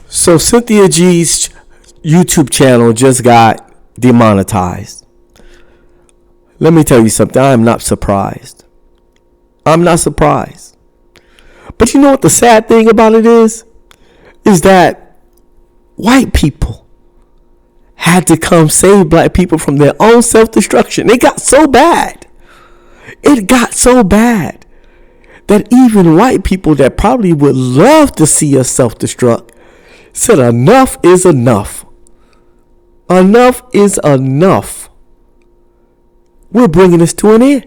So Cynthia G's YouTube channel just got demonetized. Let me tell you something. I am not surprised. I'm not surprised. But you know what the sad thing about it is? Is that white people had to come save black people from their own self-destruction. It got so bad. It got so bad that even white people that probably would love to see us self-destruct said enough is enough. Enough is enough. We're bringing this to an end.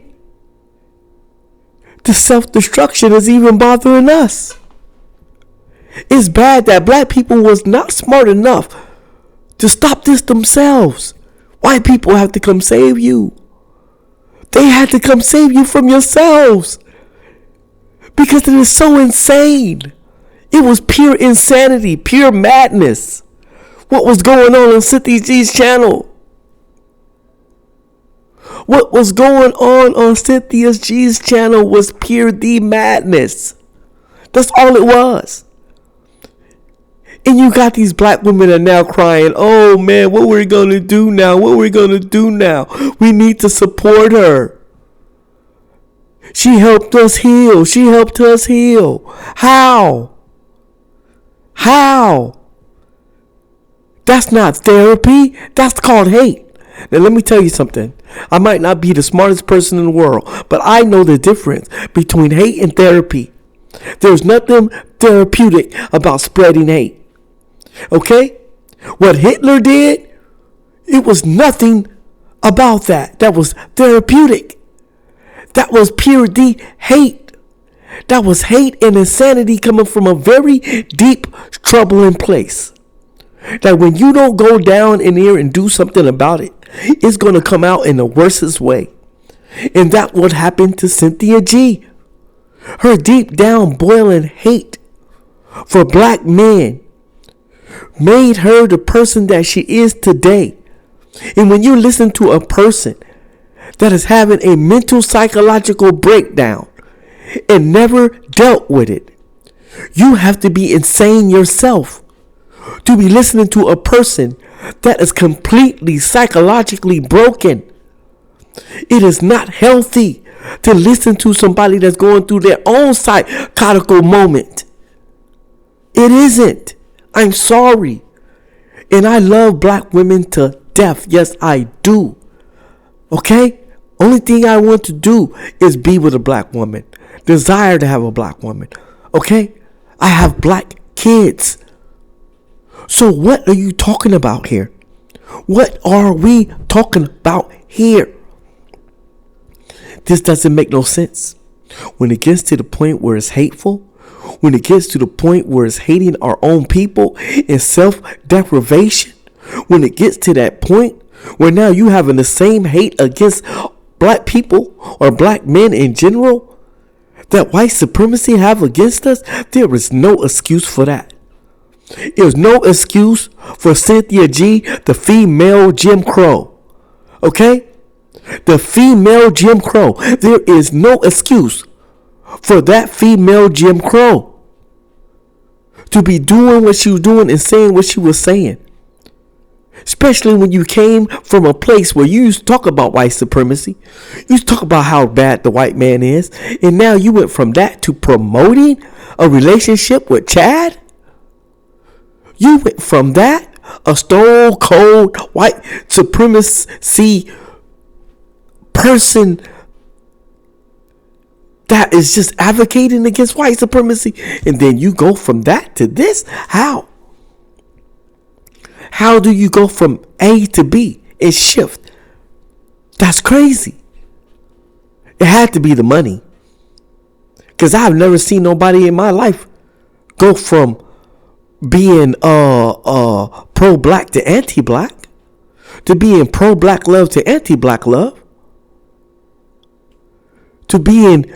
The self-destruction is even bothering us. It's bad that black people was not smart enough to stop this themselves. White people have to come save you. They had to come save you from yourselves. Because it is so insane. It was pure insanity, pure madness. What was going on Cynthia G's channel? What was going on Cynthia G's channel was pure madness. That's all it was. And you got these black women are now crying, oh man, what we're going to do now? What we're going to do now? We need to support her. She helped us heal. She helped us heal. How? How? That's not therapy. That's called hate. Now let me tell you something. I might not be the smartest person in the world, but I know the difference between hate and therapy. There's nothing therapeutic about spreading hate. Okay? What Hitler did, it was nothing about that. That was therapeutic. That was pure hate. That was hate and insanity coming from a very deep, troubling place. That when you don't go down in here and do something about it, it's going to come out in the worstest way. And that's what happened to Cynthia G. Her deep down boiling hate for black men made her the person that she is today. And when you listen to a person that is having a mental psychological breakdown and never dealt with it, you have to be insane yourself to be listening to a person that is completely psychologically broken. It is not healthy to listen to somebody that's going through their own psychotical moment. It isn't. I'm sorry. And I love black women to death. Yes, I do. Okay? Only thing I want to do is be with a black woman. Desire to have a black woman. Okay? I have black kids. So what are you talking about here? What are we talking about here? This doesn't make no sense. When it gets to the point where it's hateful, when it gets to the point where it's hating our own people and self-deprivation, when it gets to that point where now you having the same hate against black people or black men in general that white supremacy have against us, there is no excuse for that. There's no excuse for Cynthia G, the female Jim Crow. Okay? The female Jim Crow. There is no excuse for that female Jim Crow to be doing what she was doing and saying what she was saying. Especially when you came from a place where you used to talk about white supremacy. You used to talk about how bad the white man is. And now you went from that to promoting a relationship with Chad. You went from that, a stone cold white supremacy person that is just advocating against white supremacy. And then you go from that to this? How? How do you go from A to B and shift? That's crazy. It had to be the money. Because I've never seen nobody in my life go from being pro-black to anti-black, to being pro-black love to anti-black love, to being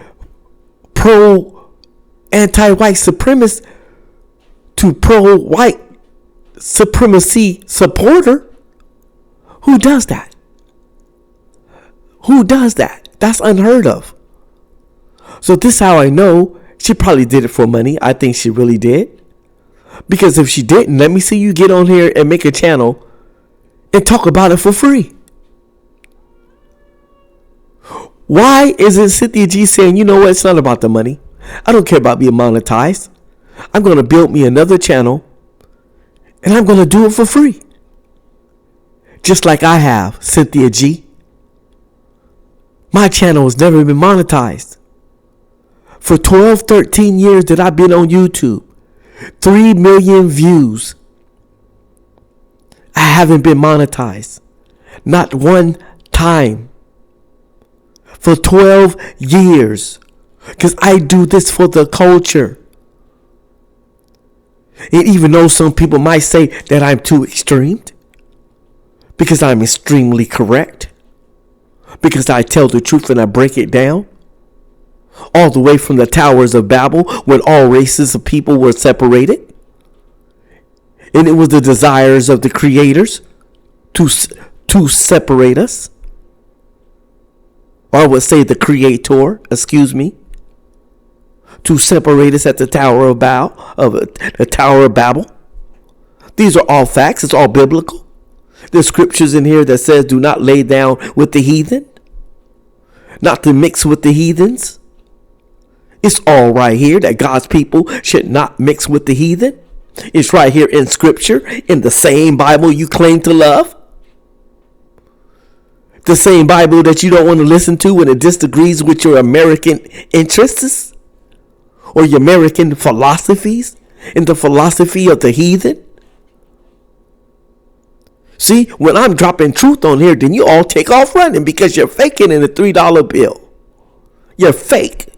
pro-anti-white supremacist to pro-white supremacy supporter. Who does that? Who does that? That's unheard of. So this is how I know she probably did it for money. I think she really did. Because if she didn't, let me see you get on here and make a channel and talk about it for free. Why isn't Cynthia G saying, you know what, it's not about the money. I don't care about being monetized. I'm going to build me another channel and I'm going to do it for free. Just like I have, Cynthia G. My channel has never been monetized. For 12, 13 years that I've been on YouTube, 3 million views. I haven't been monetized. Not one time. For 12 years. Because I do this for the culture. And even though some people might say that I'm too extreme, because I'm extremely correct, because I tell the truth and I break it down, all the way from the towers of Babel when all races of people were separated, and it was the desires of the creators to separate us, or I would say the creator, to separate us at the Tower of Babel. These are all facts. It's all biblical. There's scriptures in here that says do not lay down with the heathen, not to mix with the heathens. It's all right here that God's people should not mix with the heathen. It's right here in scripture, in the same Bible you claim to love. The same Bible that you don't want to listen to when it disagrees with your American interests or your American philosophies and the philosophy of the heathen. See, when I'm dropping truth on here, then you all take off running because you're faking in a $3 bill. You're fake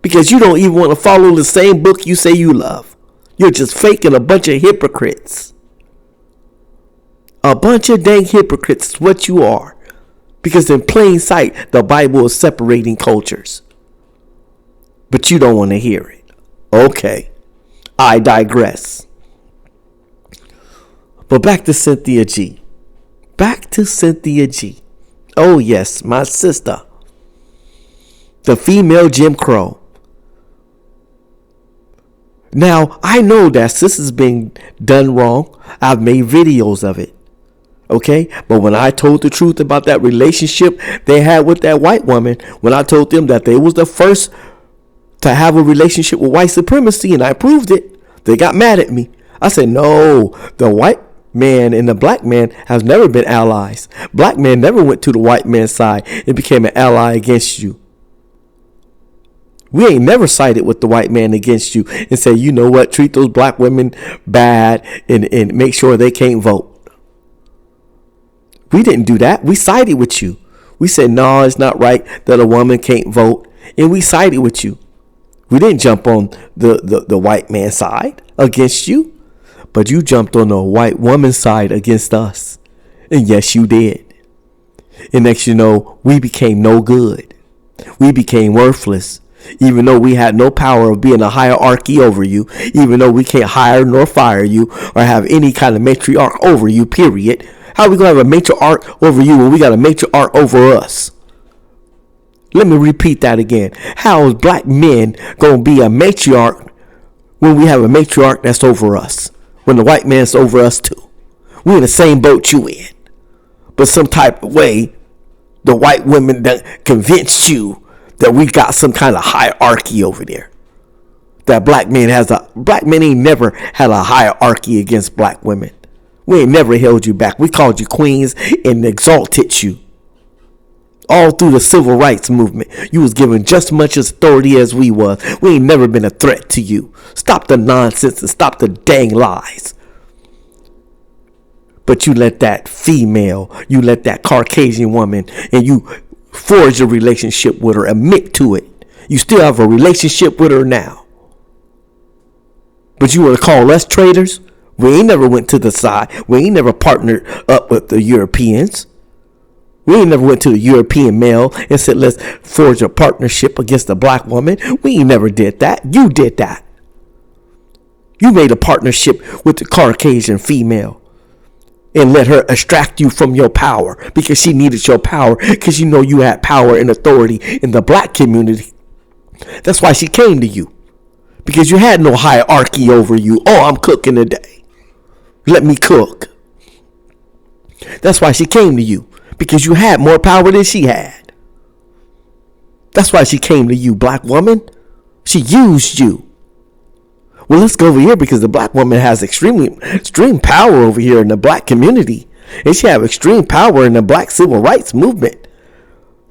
because you don't even want to follow the same book you say you love. You're just faking, a bunch of hypocrites. A bunch of dang hypocrites is what you are. Because in plain sight, the Bible is separating cultures. But you don't want to hear it. Okay, I digress. But back to Cynthia G. Oh yes, my sister. The female Jim Crow. Now, I know that this is being done wrong. I've made videos of it. Okay? But when I told the truth about that relationship they had with that white woman, when I told them that they was the first to have a relationship with white supremacy and I proved it, they got mad at me. I said, no, the white man and the black man has never been allies. Black man never went to the white man's side and became an ally against you. We ain't never sided with the white man against you and say, you know what, treat those black women bad and make sure they can't vote. We didn't do that. We sided with you. We said, no, it's not right that a woman can't vote. And we sided with you. We didn't jump on the white man's side against you. But you jumped on the white woman's side against us. And yes, you did. And next you know, we became no good. We became worthless. Even though we had no power of being a hierarchy over you. Even though we can't hire nor fire you or have any kind of matriarch over you, period. How are we going to have a matriarch over you when we got a matriarch over us? Let me repeat that again. How is black men going to be a matriarch when we have a matriarch that's over us? When the white man's over us too. We're in the same boat you in. But some type of way, the white women that convinced you that we got some kind of hierarchy over there. That black men ain't never had a hierarchy against black women. We ain't never held you back. We called you queens and exalted you. All through the civil rights movement, you was given just as much authority as we was. We ain't never been a threat to you. Stop the nonsense and stop the dang lies. But you let that female, you let that Caucasian woman, and you forge a relationship with her, admit to it. You still have a relationship with her now. But you want to call us traitors? We ain't never went to the side. We ain't never partnered up with the Europeans. We ain't never went to the European male and said, let's forge a partnership against a black woman. We ain't never did that. You did that. You made a partnership with the Caucasian female and let her extract you from your power because she needed your power because you know you had power and authority in the black community. That's why she came to you, Because you had no hierarchy over you. Oh, I'm cooking today. Let me cook. That's why she came to you. Because you had more power than she had. That's why she came to you, black woman. She used you. Well, let's go over here because the black woman has extreme power over here in the black community. And she have extreme power in the black civil rights movement.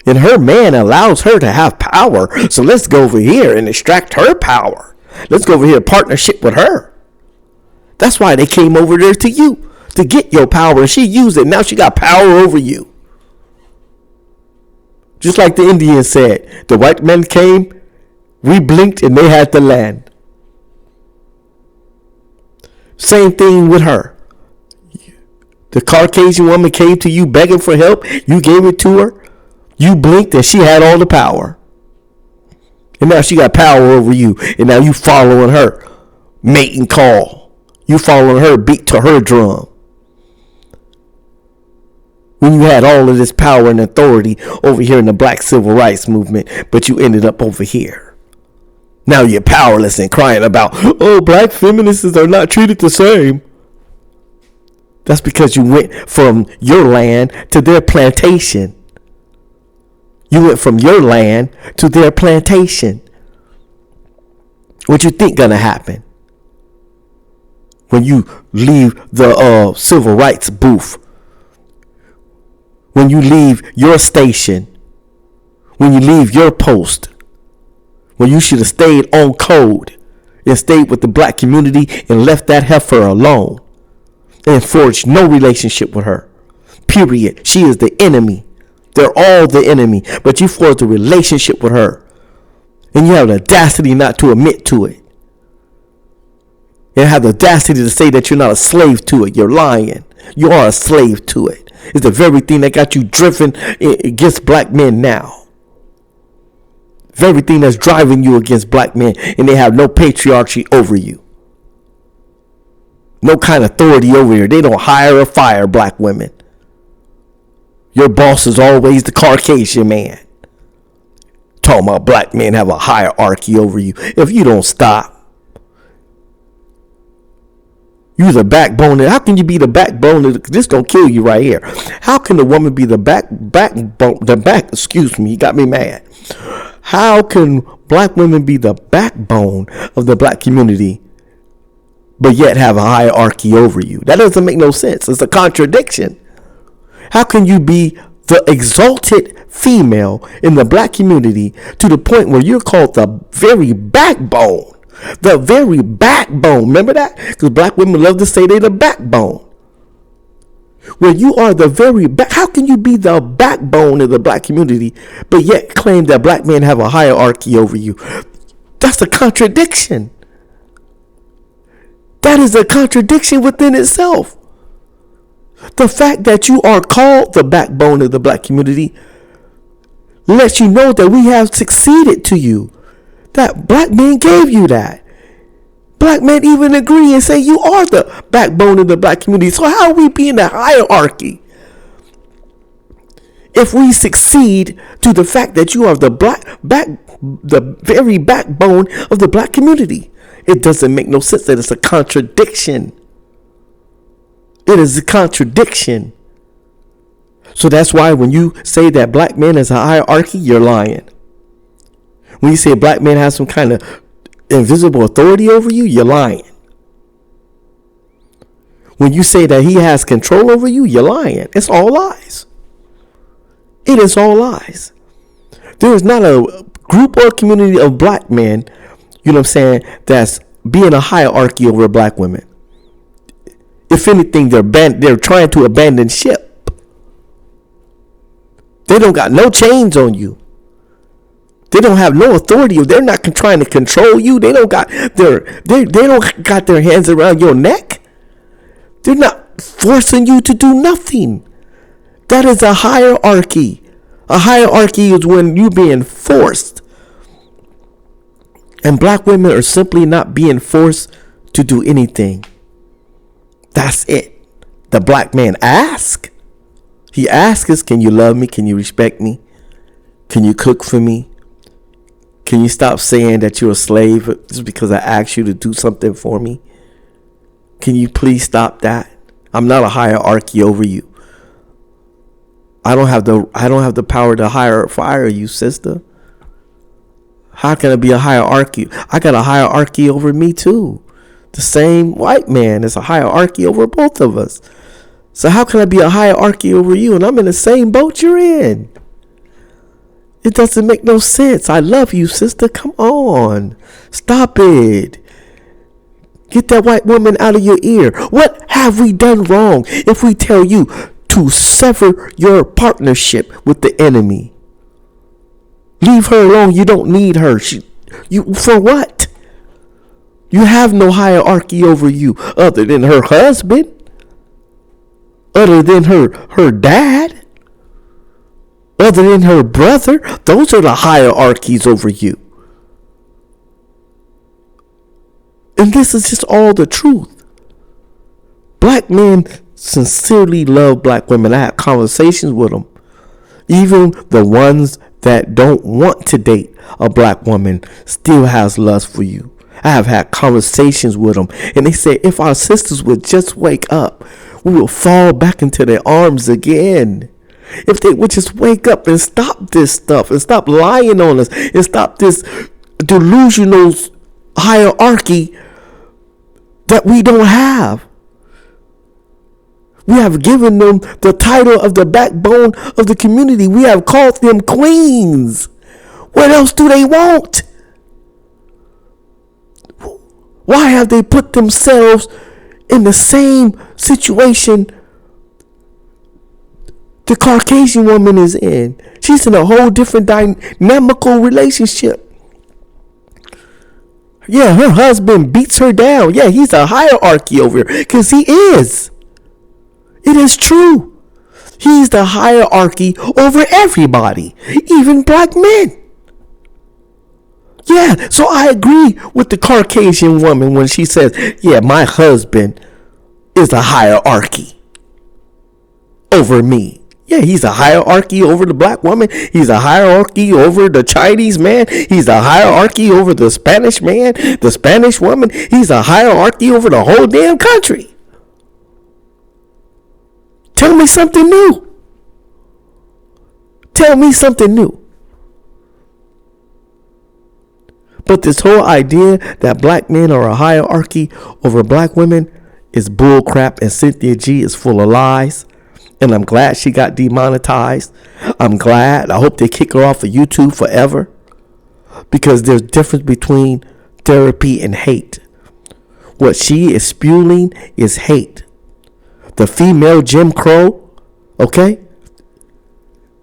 And her man allows her to have power. So let's go over here and extract her power. Let's go over here, partnership with her. That's why they came over there to you, to get your power. And she used it. Now she got power over you. Just like the Indians said, the white men came, we blinked, and they had the land. Same thing with her. The Caucasian woman came to you begging for help. You gave it to her. You blinked and she had all the power. And now she got power over you. And now you following her mating call. You following her beat to her drum. When you had all of this power and authority over here in the black civil rights movement, but you ended up over here. Now you're powerless and crying about, oh, black feminists are not treated the same. That's because you went from your land to their plantation. You went from your land to their plantation. What you think gonna happen when you leave the civil rights booth? When you leave your station? When you leave your post? When you should have stayed on code and stayed with the black community and left that heifer alone and forged no relationship with her. Period. She is the enemy. They're all the enemy. But you forged a relationship with her. And you have the audacity not to admit to it. You have the audacity to say that you're not a slave to it. You're lying. You are a slave to it. It's the very thing that got you driven against black men now. Very thing that's driving you against black men. And they have no patriarchy over you. No kind of authority over here. They don't hire or fire black women. Your boss is always the Caucasian man. Talking about black men have a hierarchy over you. If you don't stop. You're the backbone. How can you be the backbone? This gonna kill you right here. How can the woman be the backbone? Excuse me, you got me mad. How can black women be the backbone of the black community, but yet have a hierarchy over you? That doesn't make no sense. It's a contradiction. How can you be the exalted female in the black community to the point where you're called the very backbone? The very backbone. Remember that? Because black women love to say they're the backbone. When you are the very back, how can you be the backbone of the black community, but yet claim that black men have a hierarchy over you? That's a contradiction. That is a contradiction within itself. The fact that you are called the backbone of the black community lets you know that we have succeeded to you. That black men gave you that. Black men even agree and say you are the backbone of the black community. So how are we being a hierarchy? If we succeed to the fact that you are the the very backbone of the black community, it doesn't make no sense. That it's a contradiction. It is a contradiction. So that's why when you say that black men is a hierarchy, you're lying. When you say black men have some kind of invisible authority over you, you're lying. When you say that he has control over you, you're lying. It's all lies. It is all lies. There is not a group or community of black men, you know what I'm saying, that's being a hierarchy over black women. If anything, they're trying to abandon ship. They don't got no chains on you. They don't have no authority. They're not trying to control you. They don't got their hands around your neck. They're not forcing you to do nothing. That is a hierarchy. A hierarchy is when you're being forced. And black women are simply not being forced to do anything. That's it. The black man asks. He asks us, can you love me? Can you respect me? Can you cook for me? Can you stop saying that you're a slave just because I asked you to do something for me? Can you please stop that? I'm not a hierarchy over you. I don't have the power to hire or fire you, sister. How can it be a hierarchy? I got a hierarchy over me too. The same white man is a hierarchy over both of us. So how can I be a hierarchy over you and I'm in the same boat you're in? It doesn't make no sense. I love you, sister. Come on. Stop it. Get that white woman out of your ear. What have we done wrong if we tell you to sever your partnership with the enemy? Leave her alone. You don't need her. You for what? You have no hierarchy over you other than her husband, other than her dad, other than her brother. Those are the hierarchies over you. And this is just all the truth. Black men sincerely love black women. I have conversations with them. Even the ones that don't want to date a black woman still has lust for you. I have had conversations with them, and they say if our sisters would just wake up, we will fall back into their arms again. If they would just wake up and stop this stuff and stop lying on us and stop this delusional hierarchy that we don't have. We have given them the title of the backbone of the community. We have called them queens. What else do they want? Why have they put themselves in the same situation the Caucasian woman is in? She's in a whole different dynamical relationship. Yeah, her husband beats her down. Yeah, he's a hierarchy over here because he is. It is true. He's the hierarchy over everybody, even black men. Yeah, so I agree with the Caucasian woman when she says, yeah, my husband is a hierarchy over me. Yeah, he's a hierarchy over the black woman. He's a hierarchy over the Chinese man. He's a hierarchy over the Spanish man, the Spanish woman. He's a hierarchy over the whole damn country. Tell me something new. Tell me something new. But this whole idea that black men are a hierarchy over black women is bull crap, and Cynthia G is full of lies. And I'm glad she got demonetized. I'm glad. I hope they kick her off of YouTube forever. Because there's a difference between therapy and hate. What she is spewing is hate. The female Jim Crow, okay?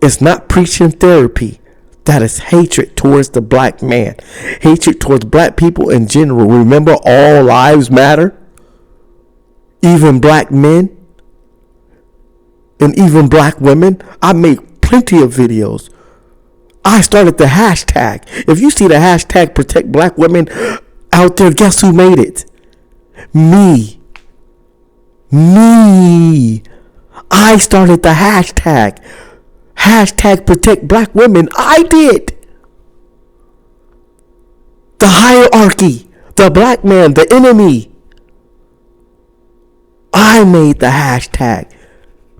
It's not preaching therapy. That is hatred towards the black man. Hatred towards black people in general. Remember, all lives matter. Even black men. And even black women. I make plenty of videos. I started the hashtag. If you see the hashtag protect black women out there, guess who made it? Me. I started the hashtag. Hashtag protect black women. I did. The hierarchy. The black man. The enemy. I made the hashtag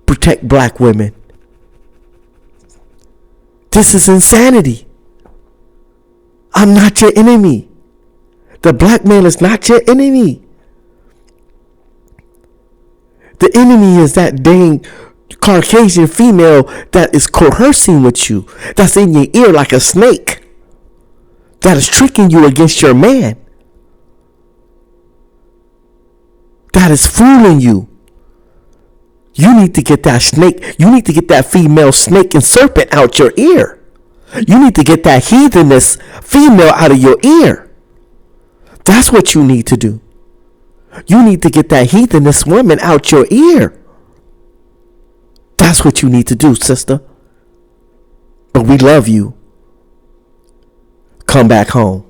protect black women. This is insanity. I'm not your enemy. The black man is not your enemy. The enemy is that dang Caucasian female that is coercing with you, that's in your ear like a snake, that is tricking you against your man, that is fooling you. You need to get that snake, you need to get that female snake and serpent out your ear. You need to get that heathenous female out of your ear. That's what you need to do. You need to get that heathenous woman out your ear. That's what you need to do, sister. But we love you. Come back home.